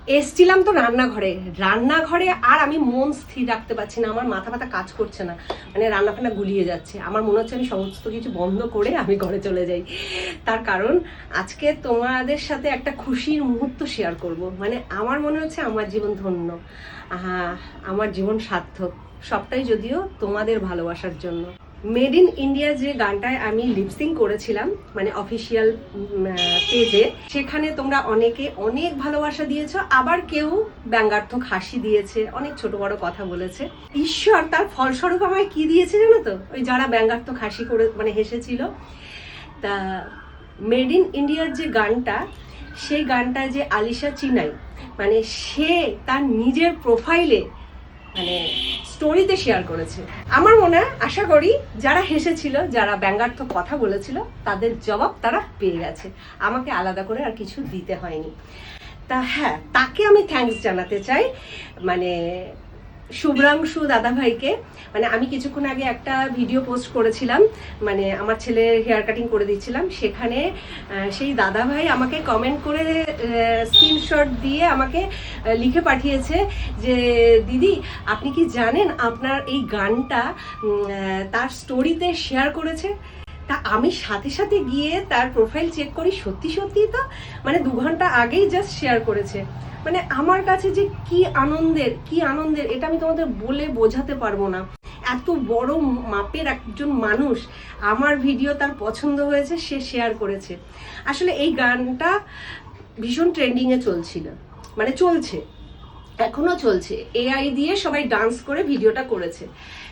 এসছিলাম তো রান্নাঘরে আর আমি মন স্থির রাখতে পারছি না, আমার মাথা ব্যথা কাজ করছে না, মানে রান্না ফান্না গুলিয়ে যাচ্ছে। আমার মনে হচ্ছে আমি সমস্ত কিছু বন্ধ করে আমি ঘরে চলে যাই। তার কারণ আজকে তোমাদের সাথে একটা খুশির মুহূর্ত শেয়ার করব। মানে আমার মনে হচ্ছে আমার জীবন ধন্য, আমার জীবন সার্থক, সবটাই যদিও তোমাদের ভালোবাসার জন্য। মেড ইন ইন্ডিয়া যে গানটায় আমি লিপসিং করেছিলাম, মানে অফিসিয়াল পেজে, সেখানে তোমরা অনেকে অনেক ভালোবাসা দিয়েছো, আবার কেউ ব্যঙ্গার্থক হাসি দিয়েছে, অনেক ছোট বড় কথা বলেছে। ঈশ্বর তার ফলস্বরূপ আমায় কি দিয়েছে জানো তো? ওই যারা ব্যঙ্গার্থক হাসি করে মানে হেসেছিল, তা মেড ইন ইন্ডিয়ার যে গানটা, সেই গানটায় যে আলিশা চিনাই, মানে সে তার নিজের প্রোফাইলে মানে স্টোরিতে শেয়ার করেছে। আমার মনে হয়, আশা করি যারা হেসেছিল, যারা ব্যঙ্গার্থক কথা বলেছিল, তাদের জবাব তারা পেয়ে গেছে, আমাকে আলাদা করে আর কিছু দিতে হয়নি। তা হ্যাঁ, তাকে আমি থ্যাঙ্কস জানাতে চাই, মানে শুভ্রাংশু দাদাভাইকে। মানে আমি কিছুক্ষণ আগে একটা ভিডিও পোস্ট করেছিলাম, মানে আমার ছেলের হেয়ার কাটিং করে দিচ্ছিলাম, সেখানে সেই দাদাভাই আমাকে কমেন্ট করে স্ক্রিনশট দিয়ে আমাকে লিখে পাঠিয়েছে যে দিদি আপনি কি জানেন আপনার এই গানটা তার স্টোরিতে শেয়ার করেছে। তা আমি সাথে সাথে গিয়ে তার প্রোফাইল চেক করি, সত্যি সত্যি তো মানে 2 ঘন্টা আগেই জাস্ট শেয়ার করেছে। মানে আমার কাছে যে কি আনন্দের এটা আমি তোমাদের বলে বোঝাতে পারবো না। এত বড় মাপের একজন মানুষ, আমার ভিডিও তার পছন্দ হয়েছে, সে শেয়ার করেছে। আসলে এই গানটা ভীষণ ট্রেন্ডিংয়ে চলছিল, মানে চলছে, এখনো চলছে। এআই দিয়ে সবাই ডান্স করে ভিডিওটা করেছে।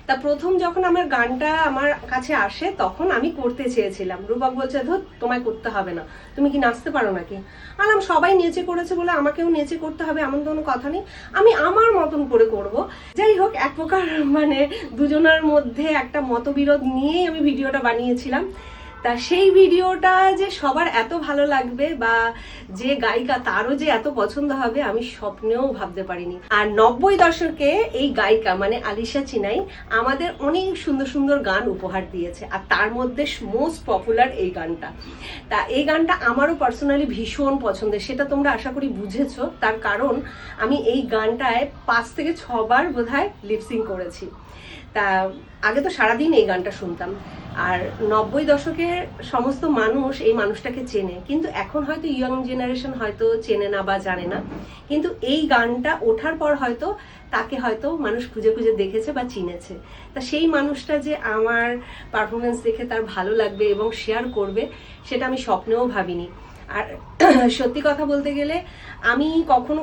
তা প্রথম যখন আমার গানটা আমার কাছে আসে, তখন আমি করতে চেয়েছিলাম। রূপক বলছে ধর তোমায় করতে হবে না, তুমি কি নাচতে পারো নাকি? আলাম সবাই নেচে করেছে বলে আমাকেও নেচে করতে হবে এমন কোনো কথা নেই, আমি আমার মতন করে করব। যাই হোক, এক প্রকার মানে দুজনের মধ্যে একটা মতবিরোধ নিয়েই আমি ভিডিওটা বানিয়েছিলাম। তা সেই ভিডিওটা যে সবার এত ভালো লাগবে বা যে গায়িকা তারও যে এত পছন্দ হবে, আমি স্বপ্নেও ভাবতে পারিনি। আর 90 দশকে এই গায়িকা মানে আলিশা চিনাই আমাদের অনেক সুন্দর সুন্দর গান উপহার দিয়েছে, আর তার মধ্যে মোস্ট পপুলার এই গানটা। তা এই গানটা আমারও পার্সোনালি ভীষণ পছন্দের, সেটা তোমরা আশা করি বুঝেছো। তার কারণ আমি এই গানটায় 5 থেকে 6 বার বোধহয় লিপসিং করেছি। তা আগে তো সারাদিন এই গানটা শুনতাম, আর 90 দশকের সমস্ত মানুষ এই মানুষটাকে চেনে, কিন্তু এখন হয়তো ইয়ং জেনারেশন হয়তো চেনে না বা জানে না, কিন্তু এই গানটা ওঠার পর হয়তো তাকে হয়তো মানুষ খুঁজে খুঁজে দেখেছে বা চিনেছে। তা সেই মানুষটা যে আমার পারফরমেন্স দেখে তার ভালো লাগবে এবং শেয়ার করবে, সেটা আমি স্বপ্নেও ভাবিনি। আর সত্যি কথা বলতে গেলে আমি কখনো